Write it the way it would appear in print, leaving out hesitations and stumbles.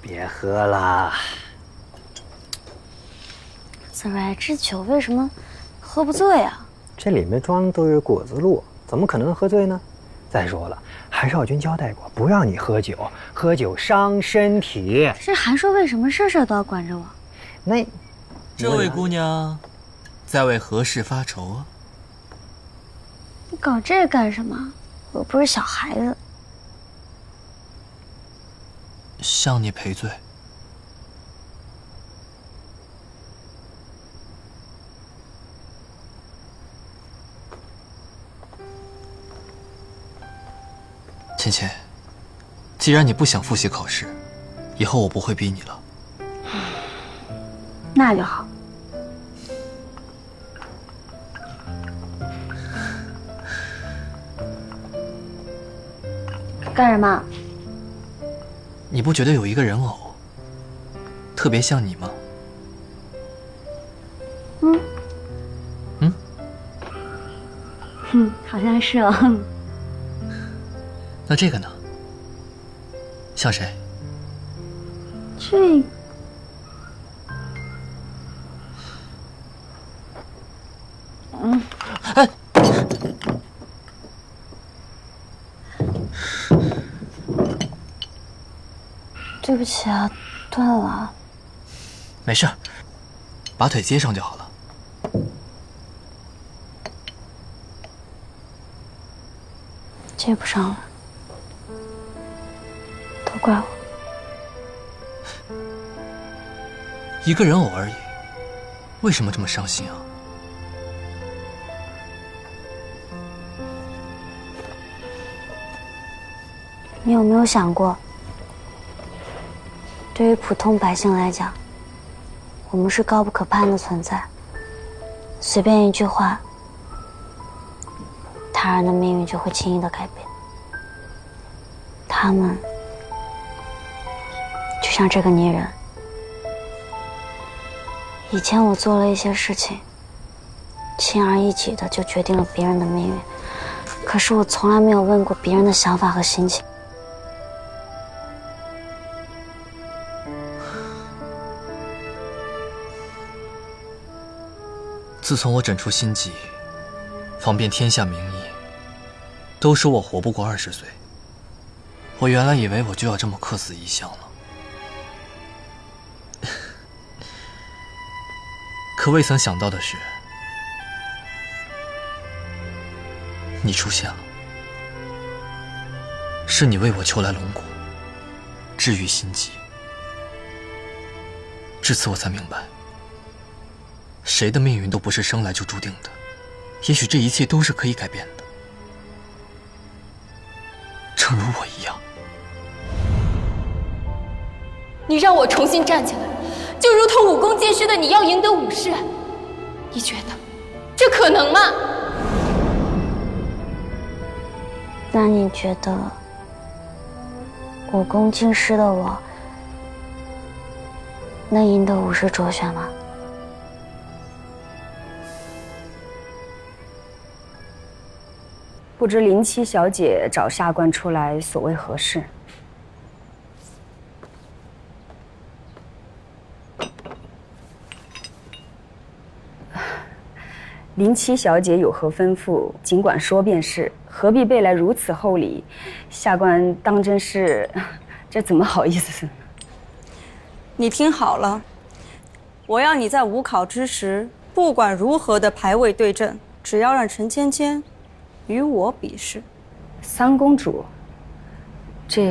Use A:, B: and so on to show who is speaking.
A: 别喝了。
B: 子睿，这酒为什么喝不醉啊？
A: 这里面装的都是果子露，怎么可能喝醉呢？再说了，韩少君交代过，不让你喝酒，喝酒伤身体。
B: 这韩硕为什么事事都要管着我？
A: 那，
C: 这位姑娘，在为何事发愁啊？
B: 你搞这干什么？我又不是小孩子。
C: 向你赔罪。芊芊，既然你不想复习考试，以后我不会逼你了。
B: 那就好。干什么？
C: 你不觉得有一个人偶特别像你吗？
B: 好像是哦。
C: 那这个呢？像谁？
B: 这……
C: 哎，
B: 对不起啊，断了。
C: 没事，把腿接上就好了。
B: 接不上了，都怪我。
C: 一个人偶而已，为什么这么伤心啊？
B: 你有没有想过，对于普通百姓来讲，我们是高不可攀的存在，随便一句话，他人的命运就会轻易的改变。他们就像这个泥人，以前我做了一些事情，轻而易举的就决定了别人的命运，可是我从来没有问过别人的想法和心情。
C: 自从我诊出心疾，方便天下名医，都说我活不过20岁。我原来以为我就要这么客死异乡了，可未曾想到的是，你出现了。是你为我求来龙骨，治愈心疾。至此我才明白，谁的命运都不是生来就注定的，也许这一切都是可以改变的，正如我一样。
D: 你让我重新站起来，就如同武功尽失的你要赢得武士，你觉得这可能吗？
B: 那你觉得武功尽失的我能赢得武士卓选吗？
E: 不知林七小姐找下官出来所谓何事？林七小姐有何吩咐，尽管说便是，何必备来如此厚礼？下官当真是，这怎么好意思？
F: 你听好了，我要你在午考之时，不管如何的排位对阵，只要让陈芊芊与我比试。
E: 三公主，这